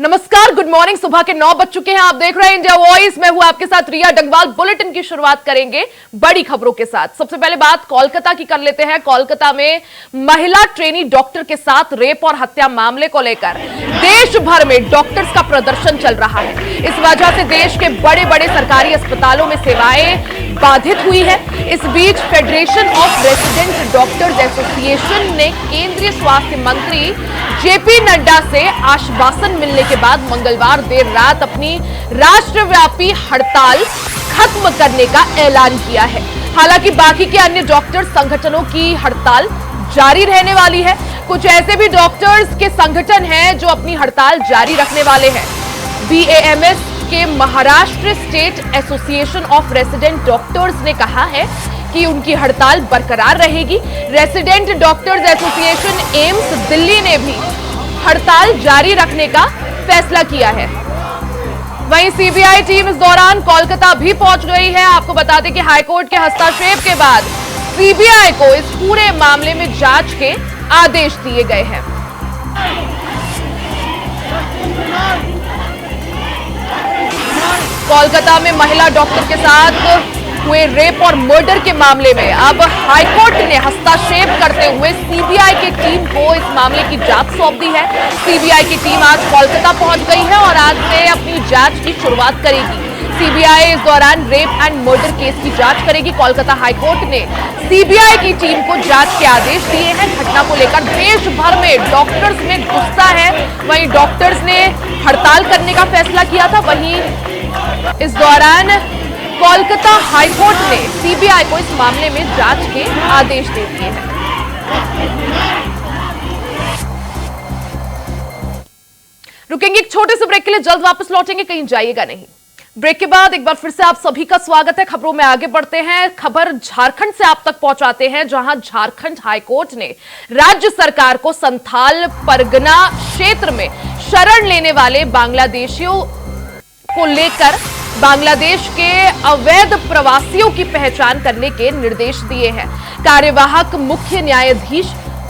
नमस्कार, good morning. सुबह के 9 बज चुके हैं। आप देख रहे हैं इंडिया वॉइस। मैं हूं आपके साथ रिया डंगवाल। बुलेटिन की शुरुआत करेंगे बड़ी खबरों के साथ। सबसे पहले बात कोलकाता की कर लेते हैं। कोलकाता में महिला ट्रेनी डॉक्टर के साथ रेप और हत्या मामले को लेकर देश भर में डॉक्टर्स का प्रदर्शन चल रहा है। इस वजह से देश के बड़े बड़े सरकारी अस्पतालों में सेवाएं बाधित हुई है। इस बीच federation of resident doctors association ने केंद्रीय स्वास्थ्य मंत्री जेपी नड्डा से आश्वासन मिलने के बाद मंगलवार देर रात अपनी राष्ट्रव्यापी हड़ताल खत्म करने का ऐलान किया है। हालांकि बाकी के अन्य डॉक्टर संगठनों की हड़ताल जारी रहने वाली है। कुछ ऐसे भी डॉक्टर्स के संगठन हैं जो अपनी हड़ताल जारी रखने वाले हैं। बीएएमएस के Maharashtra state association of resident doctors ने कहा है कि उनकी हड़ताल बरकरार रहेगी। Resident doctors association AIIMS Delhi ने भी हड़ताल जारी रखने का फैसला किया है। वहीं सीबीआई टीम इस दौरान कोलकाता भी पहुंच गई है। आपको बता दें कि हाईकोर्ट के हस्तक्षेप के बाद सीबीआई को इस पूरे मामले में जांच के आदेश दिए गए हैं। कोलकाता में महिला डॉक्टर के साथ हुए रेप और मर्डर के मामले में अब हाईकोर्ट ने हस्तक्षेप करते हुए सीबीआई की टीम को इस मामले की जांच सौंप दी है। सीबीआई की टीम आज कोलकाता पहुंच गई है और आज से अपनी जांच की शुरुआत करेगी। सीबीआई इस दौरान रेप एंड मर्डर केस की जांच करेगी। कोलकाता हाईकोर्ट ने सीबीआई की टीम को जांच के आदेश दिए हैं। घटना को लेकर देश भर में डॉक्टर्स में गुस्सा है। वहीं डॉक्टर्स ने हड़ताल करने का फैसला किया था। वहीं इस दौरान कोलकाता हाईकोर्ट ने सीबीआई को इस मामले में जांच के आदेश दे दिए हैं। रुकेंगे एक छोटे से ब्रेक के लिए, जल्द वापस लौटेंगे, कहीं जाइएगा नहीं। ब्रेक के बाद एक बार फिर से आप सभी का स्वागत है। खबरों में आगे बढ़ते हैं। खबर झारखंड से आप तक पहुंचाते हैं, जहां झारखंड हाईकोर्ट ने राज्य सरकार को संथाल परगना क्षेत्र में शरण लेने वाले बांग्लादेशियों को लेकर बांग्लादेश के अवैध प्रवासियों की पहचान करने के निर्देश दिए हैं। कार्यवाहक मुख्य न्यायाधीश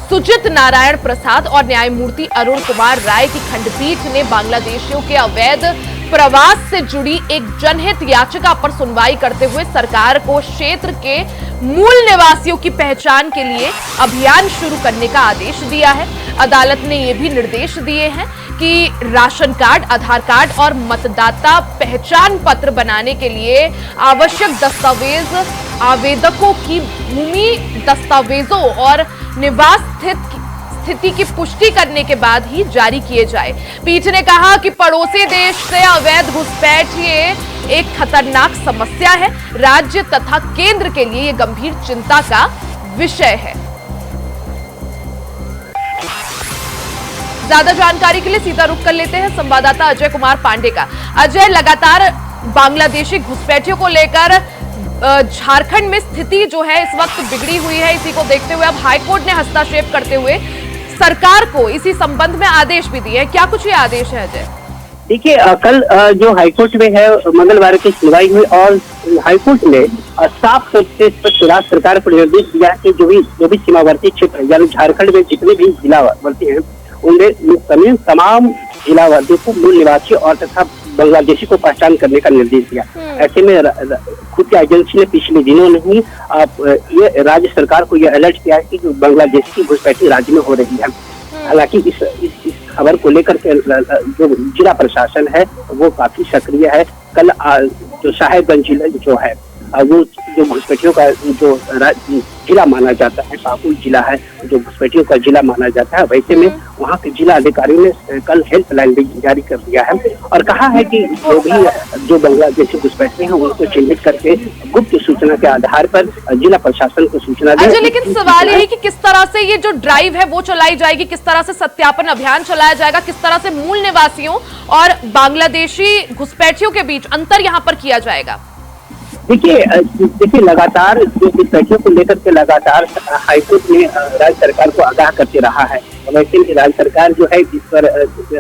सुजित नारायण प्रसाद और न्यायमूर्ति अरुण कुमार राय की खंडपीठ ने बांग्लादेशियों के अवैध प्रवास से जुड़ी एक जनहित याचिका पर सुनवाई करते हुए सरकार को क्षेत्र के मूल निवासियों की पहचान के लिए अभियान शुरू करने का आदेश दिया है। अदालत ने यह भी निर्देश दिए हैं कि राशन कार्ड, आधार कार्ड और मतदाता पहचान पत्र बनाने के लिए आवश्यक दस्तावेज आवेदकों की भूमि दस्तावेजों और निवास स्थिति की पुष्टि करने के बाद ही जारी किए जाए। पीठ ने कहा कि पड़ोसी देश से अवैध घुसपैठ ये एक खतरनाक समस्या है। राज्य तथा केंद्र के लिए यह गंभीर चिंता का विषय है। ज्यादा जानकारी के लिए सीधा रुख कर लेते हैं संवाददाता अजय कुमार पांडे का। अजय, लगातार बांग्लादेशी घुसपैठियों को लेकर झारखंड में स्थिति जो है इस वक्त बिगड़ी हुई है। इसी को देखते हुए अब हाईकोर्ट ने हस्तक्षेप करते हुए सरकार को इसी संबंध में आदेश भी दिए हैं। क्या कुछ ये आदेश है अजय? देखिए, कल जो हाईकोर्ट में है मंगलवार की सुनवाई हुई और हाईकोर्ट ने साफ तौर से राज्य सरकार को निर्देश दिया कि जो भी सीमावर्ती क्षेत्र यानी झारखंड में जितने भी जिलावर्ती हैं उनमें तमाम जिलावासियों को मूल निवासी और तथा बांग्लादेशी को पहचान करने का निर्देश दिया। ऐसे में खुद की एजेंसी ने पिछले दिनों में ही ये राज्य सरकार को यह अलर्ट किया है कि बांग्लादेश की घुसपैठी राज्य में हो रही है। हालांकि इस खबर को लेकर के जो जिला प्रशासन है वो काफी सक्रिय है। कल जो साहेबगंज जिला जो है वो जो घुसपैठियों का जो जिला माना जाता है, पाकुड़ जिला है जो घुसपैठियों का जिला माना जाता है, वैसे में वहाँ के जिला अधिकारियों ने कल हेल्पलाइन भी जारी कर दिया है और कहा है कि जो बांग्लादेशी घुसपैठे हैं उनको चिन्हित करके गुप्त सूचना के आधार पर जिला प्रशासन को सूचना दें। लेकिन सवाल यही कि किस तरह से ये जो ड्राइव है वो चलाई जाएगी, किस तरह से सत्यापन अभियान चलाया जाएगा, किस तरह से मूल निवासियों और बांग्लादेशी घुसपैठियों के बीच अंतर यहाँ पर किया जाएगा? देखिए लगातार जो घुसपैठियों को लेकर के लगातार हाईकोर्ट ने राज्य सरकार को आगाह करते रहा है वैसे में राज्य सरकार जो है इस पर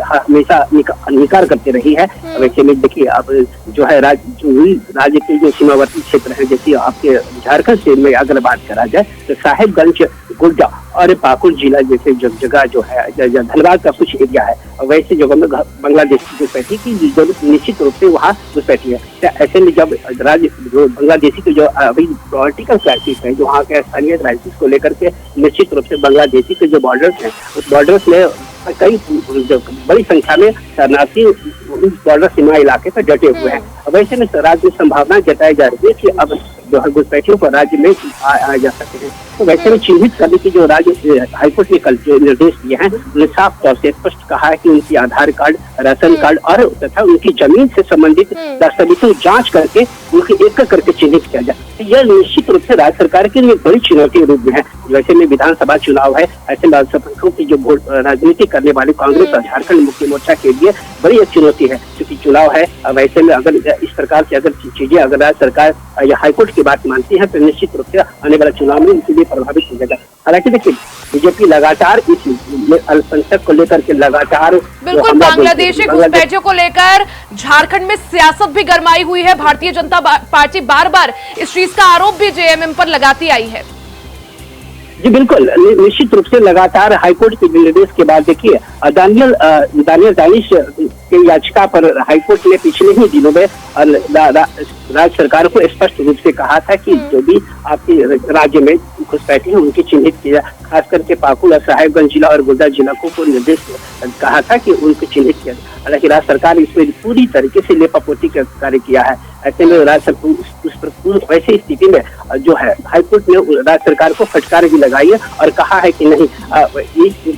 हमेशा निकार करते रही है। वैसे में देखिए अब जो है राज्य के जो सीमावर्ती क्षेत्र है, जैसे आपके झारखंड से में अगर बात करा जाए तो साहेबगंज, गोड्डा और पाकुड़ जिला जैसे जगह जो है, धनबाद का कुछ एरिया है, वैसे जगह में बांग्लादेश की घुसपैठी की जरूरत निश्चित रूप से वहाँ घुसपैठी है। तो ऐसे में जब राज्य बांग्लादेशी के जो अभी पॉलिटिकल क्राइसिस है, जो वहाँ के स्थानीय क्राइसिस को लेकर के निश्चित रूप से बांग्लादेशी के जो बॉर्डर्स हैं, उस बॉर्डर्स में कई बड़ी संख्या में शरणार्थी उस बॉर्डर सीमा इलाके पर डटे हुए हैं। वैसे में राज्य में संभावना जताई जा रही है कि अब जो है घुसपैठियों को राज्य में आ जा सकते हैं। तो वैसे में चिन्हित करने की जो राज्य हाईकोर्ट ने कल जो निर्देश दिए हैं, उन्हें साफ तौर से स्पष्ट कहा है कि उनकी आधार कार्ड, राशन कार्ड और तथा उनकी जमीन से संबंधित दस्तावेजों जांच करके उनके एक करके चिन्हित किया जाए। तो यह निश्चित रूप से राज्य सरकार के लिए बड़ी चुनौती के रूप में है। वैसे में विधानसभा चुनाव है, ऐसे में अल्पसंख्यकों की जो राजनीति करने वाली कांग्रेस और झारखंड मुक्ति मोर्चा के लिए बड़ी एक चुनौती है, क्योंकि चुनाव है। वैसे में अगर इस प्रकार की अगर चीजें अगर राज्य सरकार या हाईकोर्ट की बात मानती है तो निश्चित रूप से आने वाले चुनाव में इनके लिए प्रभावित हो जाएगा। हालांकि देखिए बीजेपी लगातार इस अल्पसंख्यक को लेकर के लगातार बिल्कुल बांग्लादेशी घुसपैठियों को लेकर झारखंड में सियासत भी गरमाई हुई है। भारतीय जनता पार्टी बार बार इस चीज का आरोप भी जेएमएम पर लगाती आई है। जी बिल्कुल, निश्चित रूप से लगातार हाईकोर्ट के निर्देश के बाद देखिए दानियल दानिश की याचिका पर हाईकोर्ट ने पिछले ही दिनों में राज्य सरकार को स्पष्ट रूप से कहा था कि जो भी आपके राज्य में घुसपैठी है उनकी चिन्हित किया, खास करके पाकुड़ और साहेबगंज जिला और गोड्डा जिला को निर्देश कहा था कि उनको चिन्हित किया। हालांकि राज्य सरकार इसमें पूरी तरीके से लेपापोती का कार्य किया है। ऐसे में राज्य वैसी स्थिति में जो है हाईकोर्ट ने राज्य सरकार को फटकार भी लगाई है और कहा है कि नहीं,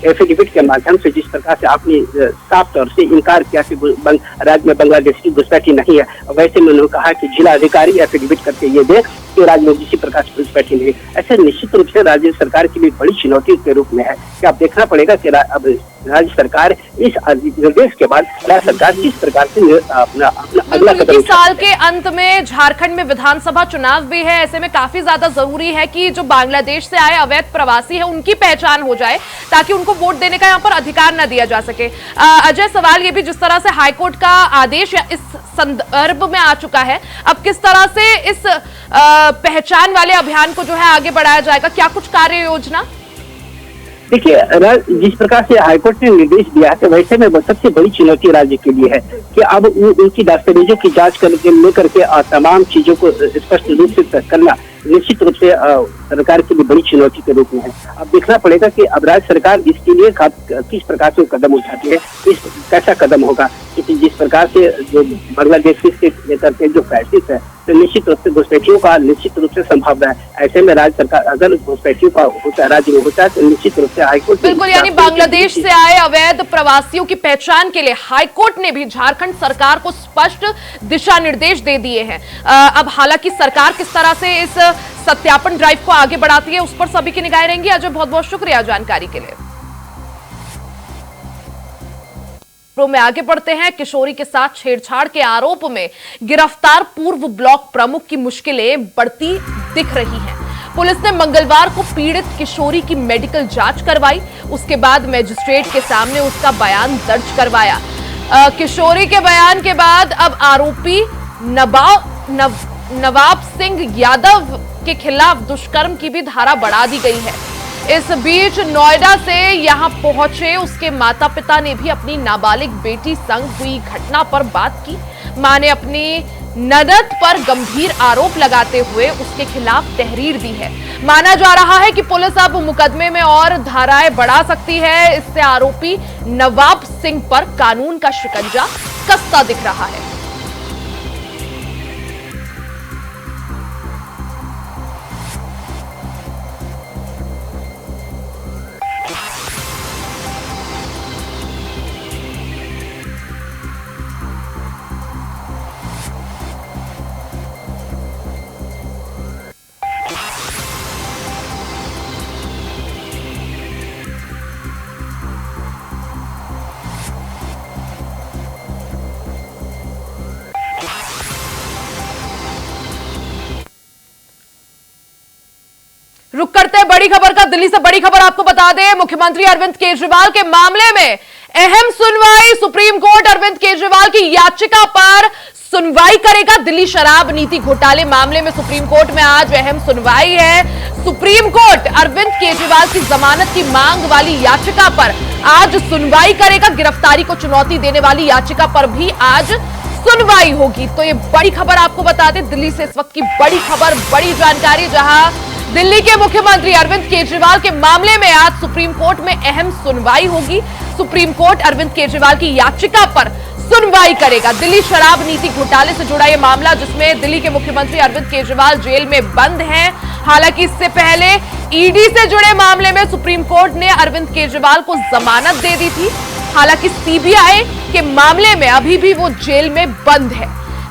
एफिडेविट के माध्यम से जिस प्रकार से आपने साफ तौर से इनकार किया कि राज्य में बांग्लादेश की घुसपैठी नहीं है, वैसे में उन्होंने कहा कि जिला अधिकारी एफिडेविट करके ये दे कि राज्य में किसी प्रकार से घुसपैठी नहीं। ऐसे निश्चित रूप से राज्य सरकार के लिए बड़ी चुनौती के रूप में है कि अब देखना पड़ेगा कि अब राज्य सरकार इस निर्देश के बाद राज्य सरकार किस प्रकार से अपना अगला कदम। साल के अंत में झारखंड में विधानसभा चुनाव भी है, ऐसे में काफी ज्यादा जरूरी है कि जो बांग्लादेश से आए अवैध प्रवासी है उनकी पहचान हो जाए, ताकि उनको वोट देने का यहाँ पर अधिकार न दिया जा सके। अजय, सवाल ये भी, जिस तरह से हाईकोर्ट का आदेश इस संदर्भ में आ चुका है, अब किस तरह से इस पहचान वाले अभियान को जो है आगे बढ़ाया जाएगा, क्या कुछ कार्य योजना? देखिए जिस प्रकार से हाईकोर्ट ने निर्देश दिया है, तो वैसे में सबसे बड़ी चुनौती राज्य के लिए है कि अब उनकी दस्तावेजों की जांच लेकर के तमाम चीजों को स्पष्ट रूप से करना निश्चित रूप से सरकार के लिए बड़ी चुनौती के रूप में है। अब देखना पड़ेगा कि अब राज्य सरकार इसके लिए किस प्रकार से कदम उठाती है, कैसा कदम होगा, क्योंकि जिस प्रकार से जो बांग्लादेश से लेकर के जो क्राइसिस है, तो निश्चित रूप से घुसपैठियों का निश्चित रूप से संभावना है। ऐसे में राज्य सरकार अगर घुसपैठियों का होता राज्य में होता है तो निश्चित रूप से हाईकोर्ट बिल्कुल, यानी बांग्लादेश से आए अवैध प्रवासियों की पहचान के लिए हाईकोर्ट ने भी झारखंड सरकार को स्पष्ट दिशा निर्देश दे दिए हैं। अब हालांकि सरकार किस तरह से इस सत्यापन ड्राइव को आगे बढ़ाती है उस पर सभी की निगाहें रहेंगी। अजय, बहुत बहुत शुक्रिया जानकारी के लिए। में आगे बढ़ते हैं। किशोरी के साथ छेड़छाड़ के आरोप में गिरफ्तार पूर्व ब्लॉक प्रमुख की मुश्किलें बढ़ती दिख रही हैं। पुलिस ने मंगलवार को पीड़ित किशोरी की मेडिकल जांच करवाई, उसके बाद मजिस्ट्रेट के सामने उसका बयान दर्ज करवाया। किशोरी के बयान के बाद अब आरोपी नवाब सिंह यादव के खिलाफ दुष्कर्म की भी धारा बढ़ा दी गई है। इस बीच नोएडा से यहां पहुंचे उसके माता पिता ने भी अपनी नाबालिग बेटी संग हुई घटना पर बात की। मां ने अपनी ननद पर गंभीर आरोप लगाते हुए उसके खिलाफ तहरीर दी है। माना जा रहा है कि पुलिस अब मुकदमे में और धाराएं बढ़ा सकती है। इससे आरोपी नवाब सिंह पर कानून का शिकंजा कसता दिख रहा है। रुक करते हैं बड़ी खबर का। दिल्ली से बड़ी खबर आपको बता दें, मुख्यमंत्री अरविंद केजरीवाल के मामले में अहम सुनवाई। सुप्रीम कोर्ट अरविंद केजरीवाल की याचिका पर सुनवाई करेगा। दिल्ली शराब नीति घोटाले मामले में सुप्रीम कोर्ट में आज अहम सुनवाई है। सुप्रीम कोर्ट अरविंद केजरीवाल की जमानत की मांग वाली याचिका पर आज सुनवाई करेगा। गिरफ्तारी को चुनौती देने वाली याचिका पर भी आज सुनवाई होगी। तो ये बड़ी खबर आपको बता दें, दिल्ली से इस वक्त की बड़ी खबर, बड़ी जानकारी, जहां दिल्ली के मुख्यमंत्री अरविंद केजरीवाल के मामले में आज सुप्रीम कोर्ट में अहम सुनवाई होगी। सुप्रीम कोर्ट अरविंद केजरीवाल की याचिका पर सुनवाई करेगा। दिल्ली शराब नीति घोटाले से जुड़ा यह मामला, जिसमें दिल्ली के मुख्यमंत्री अरविंद केजरीवाल जेल में बंद हैं। हालांकि इससे पहले ईडी से जुड़े मामले में सुप्रीम कोर्ट ने अरविंद केजरीवाल को जमानत दे दी थी। हालांकि सीबीआई के मामले में अभी भी वो जेल में बंद है।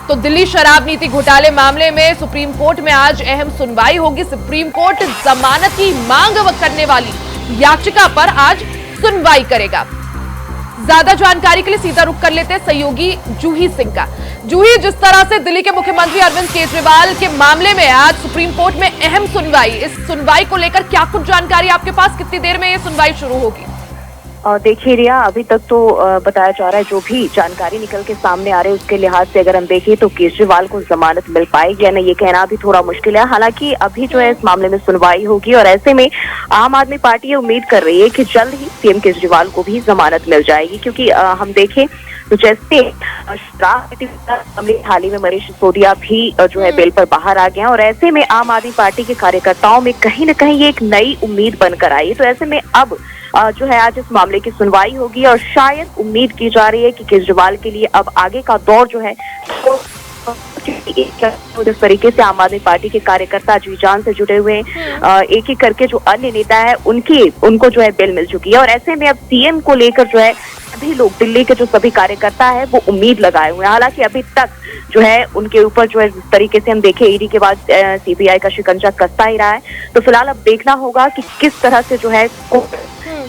तो दिल्ली शराब नीति घोटाले मामले में सुप्रीम कोर्ट में आज अहम सुनवाई होगी। सुप्रीम कोर्ट जमानत की मांग करने वाली याचिका पर आज सुनवाई करेगा। ज्यादा जानकारी के लिए सीधा रुख कर लेते हैं सहयोगी जूही सिंह का। जूही, जिस तरह से दिल्ली के मुख्यमंत्री अरविंद केजरीवाल के मामले में आज सुप्रीम कोर्ट में अहम सुनवाई, इस सुनवाई को लेकर क्या कुछ जानकारी आपके पास, कितनी देर में ये सुनवाई शुरू होगी? देखिए रिया, अभी तक तो बताया जा रहा है, जो भी जानकारी निकल के सामने आ रही है उसके लिहाज से अगर हम देखें तो केजरीवाल को जमानत मिल पाएगी या नहीं, ये कहना भी थोड़ा मुश्किल है। हालांकि अभी जो है इस मामले में सुनवाई होगी और ऐसे में आम आदमी पार्टी ये उम्मीद कर रही है कि जल्द ही सीएम केजरीवाल को भी जमानत मिल जाएगी। क्योंकि हम देखें तो जैसे हाल ही में मनीष सिसोदिया भी जो है बेल पर बाहर आ गए हैं और ऐसे में आम आदमी पार्टी के कार्यकर्ताओं में कहीं न कहीं ये एक नई उम्मीद बनकर आई है। तो ऐसे में अब जो है आज इस मामले की सुनवाई होगी और शायद उम्मीद की जा रही है कि केजरीवाल के लिए अब आगे का दौर जो है जिस तरीके से आम आदमी पार्टी के कार्यकर्ता जी जान से जुड़े हुए हैं, एक एक करके जो अन्य नेता है उनको जो है बेल मिल चुकी है और ऐसे में अब सीएम को लेकर जो है सभी लोग, दिल्ली के जो सभी कार्यकर्ता है वो उम्मीद लगाए हुए हैं। हालांकि अभी तक जो है उनके ऊपर जो है जिस तरीके से हम देखें ईडी के बाद सीबीआई का शिकंजा कसता ही रहा है। तो फिलहाल अब देखना होगा कि किस तरह से जो है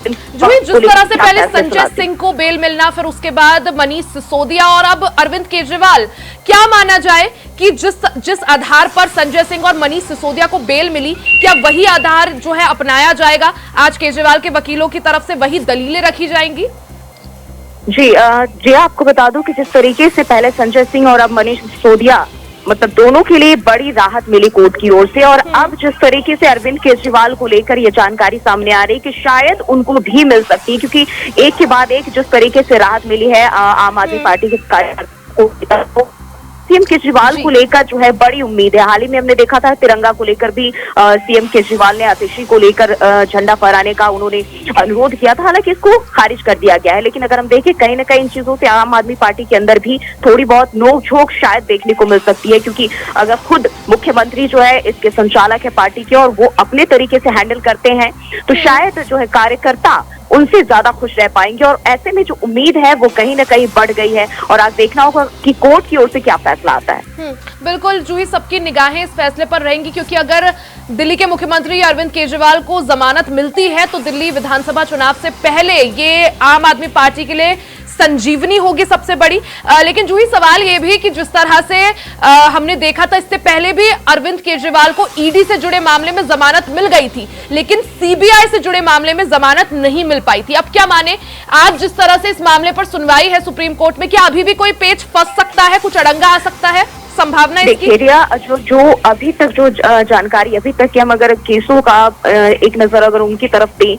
जिस तरह से पहले संजय सिंह को बेल मिलना, फिर उसके बाद मनीष सिसोदिया और अब अरविंद केजरीवाल, क्या माना जाए कि जिस आधार पर संजय सिंह और मनीष सिसोदिया को बेल मिली, क्या वही आधार जो है अपनाया जाएगा? आज केजरीवाल के वकीलों की तरफ से वही दलीलें रखी जाएंगी? जी आपको बता दूं कि जिस तरीके से पहले संजय सिंह और अब मनीष सिसोदिया, मतलब दोनों के लिए बड़ी राहत मिली कोर्ट की ओर से और अब जिस तरीके से अरविंद केजरीवाल को लेकर ये जानकारी सामने आ रही है कि शायद उनको भी मिल सकती है, क्योंकि एक के बाद एक जिस तरीके से राहत मिली है आम आदमी पार्टी के कार्यकर्ताओं को, सीएम केजरीवाल को लेकर जो है बड़ी उम्मीद है। हाल ही में हमने देखा था तिरंगा को लेकर भी सीएम केजरीवाल ने आतिशी को लेकर झंडा फहराने का उन्होंने अनुरोध किया था। हालांकि इसको खारिज कर दिया गया है, लेकिन अगर हम देखें कहीं न कहीं इन चीजों से आम आदमी पार्टी के अंदर भी थोड़ी बहुत नोक-झोंक शायद देखने को मिल सकती है, क्योंकि अगर खुद मुख्यमंत्री जो है इसके संचालक है पार्टी के और वो अपने तरीके से हैंडल करते हैं तो शायद जो है कार्यकर्ता उनसे ज्यादा खुश रह पाएंगे और ऐसे में जो उम्मीद है वो कहीं न कहीं बढ़ गई है और आज देखना होगा कि कोर्ट की ओर से क्या फैसला आता है। बिल्कुल जूही, सबकी निगाहें इस फैसले पर रहेंगी, क्योंकि अगर दिल्ली के मुख्यमंत्री अरविंद केजरीवाल को जमानत मिलती है तो दिल्ली विधानसभा चुनाव से पहले ये आम आदमी पार्टी के लिए संजीवनी होगी सबसे बड़ी। लेकिन जूही, सवाल ये भी कि जिस तरह से हमने देखा था इससे पहले भी अरविंद केजरीवाल को ईडी से जुड़े मामले में जमानत मिल गई थी, लेकिन सीबीआई से जुड़े मामले में जमानत नहीं मिल पाई थी। अब क्या माने, आज जिस तरह से इस मामले पर सुनवाई है सुप्रीम कोर्ट में, क्या अभी भी कोई पेच फंस सकता है, कुछ अड़ंगा आ सकता है, संभावना इसकी? जो अभी तक जो जानकारी अभी तक कि हम अगर केसों का एक नजर अगर उनकी तरफ दें,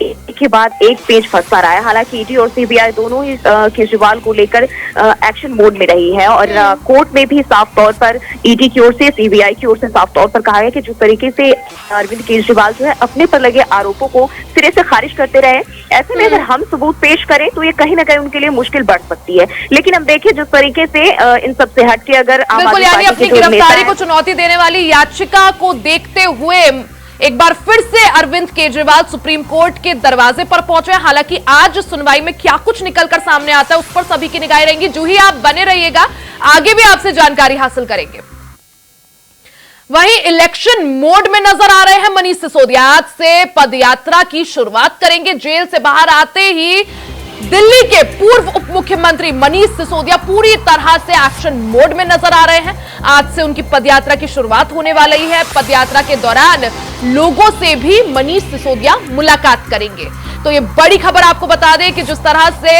एक के बाद एक पेज फंसा रहा है। हालांकि ईडी और सीबीआई दोनों ही केजरीवाल को लेकर एक्शन मोड में रही है और कोर्ट में भी साफ तौर पर ईडी की ओर से, सीबीआई की ओर से साफ तौर पर कहा गया कि जिस तरीके से अरविंद केजरीवाल जो है अपने पर लगे आरोपों को सिरे से खारिज करते रहे, ऐसे में अगर हम सबूत पेश करें तो ये कहीं न कहीं उनके लिए मुश्किल बढ़ सकती है। लेकिन हम देखिए जिस तरीके से इन सबसे हटके अगर अपनी गिरफ्तारी को चुनौती देने वाली याचिका को देखते हुए एक बार फिर से अरविंद केजरीवाल सुप्रीम कोर्ट के दरवाजे पर पहुंचे। हालांकि आज सुनवाई में क्या कुछ निकलकर सामने आता है उस पर सभी की निगाहें रहेंगी। जूही, आप बने रहिएगा, आगे भी आपसे जानकारी हासिल करेंगे। वहीं इलेक्शन मोड में नजर आ रहे हैं मनीष सिसोदिया। आज से पदयात्रा की शुरुआत करेंगे। जेल से बाहर आते ही दिल्ली के पूर्व उप मुख्यमंत्री मनीष सिसोदिया पूरी तरह से एक्शन मोड में नजर आ रहे हैं। आज से उनकी पदयात्रा की शुरुआत होने वाली है। पदयात्रा के दौरान लोगों से भी मनीष सिसोदिया मुलाकात करेंगे। तो ये बड़ी खबर आपको बता दें कि जिस तरह से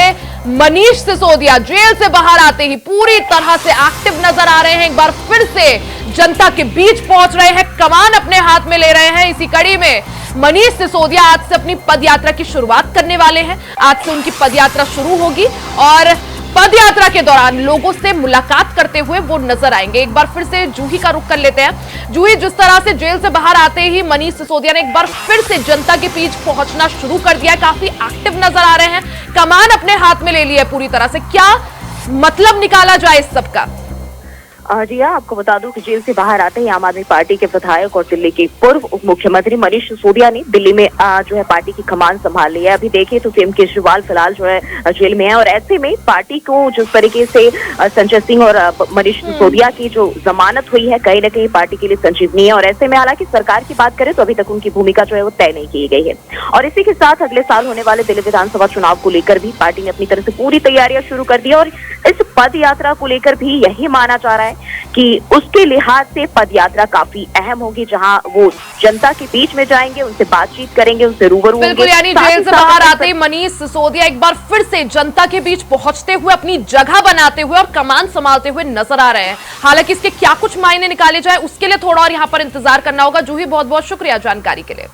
मनीष सिसोदिया जेल से बाहर आते ही पूरी तरह से एक्टिव नजर आ रहे हैं, एक बार फिर से जनता के बीच पहुंच रहे हैं, कमान अपने हाथ में ले रहे हैं। इसी कड़ी में मनीष सिसोदिया आज से अपनी पदयात्रा की शुरुआत करने वाले हैं। आज से उनकी पदयात्रा शुरू होगी और पदयात्रा के दौरान लोगों से मुलाकात करते हुए वो नजर आएंगे। एक बार फिर से जूही का रुख कर लेते हैं। जूही, जिस तरह से जेल से बाहर आते ही मनीष सिसोदिया ने एक बार फिर से जनता के बीच पहुंचना शुरू कर दिया है, काफी एक्टिव नजर आ रहे हैं, कमान अपने हाथ में ले लिया है पूरी तरह से। क्या मतलब निकाला जाए इस सब का? जी हाँ, आपको बता दूं कि जेल से बाहर आते ही आम आदमी पार्टी के विधायक और दिल्ली के पूर्व उप मुख्यमंत्री मनीष सिसोदिया ने दिल्ली में जो है पार्टी की कमान संभाल ली है। अभी देखिए तो सीएम केजरीवाल फिलहाल जो है जेल में है और ऐसे में पार्टी को जिस तरीके से संजय सिंह और मनीष सिसोदिया की जो जमानत हुई है, कहीं न कहीं पार्टी के लिए संजीवनी है। और ऐसे में हालांकि सरकार की बात करें तो अभी तक उनकी भूमिका जो है वो तय नहीं की गई है। और इसी के साथ अगले साल होने वाले दिल्ली विधानसभा चुनाव को लेकर भी पार्टी ने अपनी तरफ से पूरी तैयारियां शुरू कर दी। और इस पद यात्रा को लेकर भी यही माना जा रहा है कि उसके लिहाज से पदयात्रा काफी अहम होगी, जहां वो जनता के बीच में जाएंगे, उनसे बातचीत करेंगे, उनसे रूबरू होंगे। बिल्कुल, यानी जेल से बाहर आते ही मनीष सिसोदिया एक बार फिर से जनता के बीच पहुंचते हुए, अपनी जगह बनाते हुए और कमान संभालते हुए नजर आ रहे हैं। हालांकि इसके क्या कुछ मायने निकाले जाए उसके लिए थोड़ा और यहां पर इंतजार करना होगा। जूही, बहुत बहुत शुक्रिया जानकारी के लिए।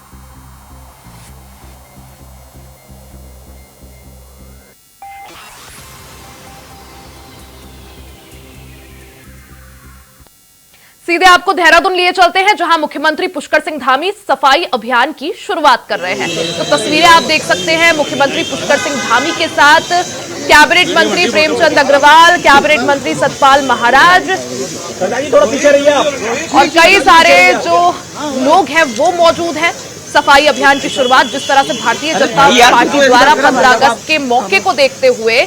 सीधे आपको देहरादून लिए चलते हैं, जहां मुख्यमंत्री पुष्कर सिंह धामी सफाई अभियान की शुरुआत कर रहे हैं। तो तस्वीरें आप देख सकते हैं, मुख्यमंत्री पुष्कर सिंह धामी के साथ कैबिनेट मंत्री प्रेमचंद अग्रवाल, कैबिनेट मंत्री सतपाल महाराज और कई सारे जो लोग हैं वो मौजूद हैं। सफाई अभियान की शुरुआत जिस तरह से भारतीय जनता पार्टी द्वारा 15 अगस्त के मौके को देखते हुए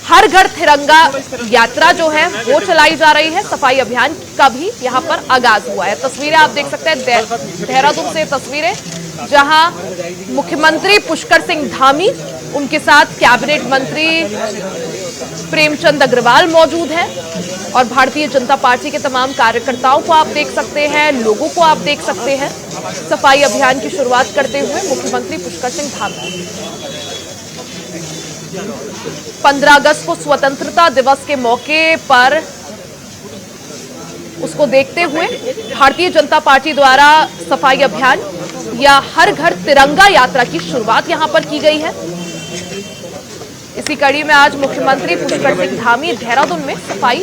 हर घर तिरंगा यात्रा जो है वो चलाई जा रही है, सफाई अभियान का भी यहां पर आगाज हुआ है। तस्वीरें आप देख सकते हैं, देहरादून से तस्वीरें, जहां मुख्यमंत्री पुष्कर सिंह धामी, उनके साथ कैबिनेट मंत्री प्रेमचंद अग्रवाल मौजूद हैं और भारतीय जनता पार्टी के तमाम कार्यकर्ताओं को आप देख सकते हैं, लोगों को आप देख सकते हैं सफाई अभियान की शुरुआत करते हुए मुख्यमंत्री पुष्कर सिंह धामी। 15 अगस्त को स्वतंत्रता दिवस के मौके पर उसको देखते हुए भारतीय जनता पार्टी द्वारा सफाई अभियान या हर घर तिरंगा यात्रा की शुरुआत यहां पर की गई है। इसी कड़ी में आज मुख्यमंत्री पुष्कर सिंह धामी देहरादून में सफाई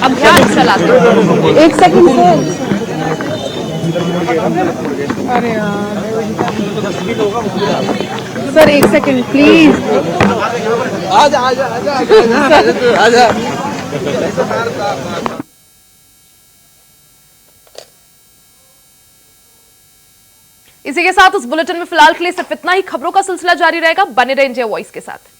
अभियान चलाते हैं। एक सेकंड अरे यार सर, एक सेकंड प्लीज। आजा आजा आजा आजा। इसी के साथ उस बुलेटिन में फिलहाल के लिए सिर्फ इतना ही। खबरों का सिलसिला जारी रहेगा, बने रहे इंडिया वॉइस के साथ।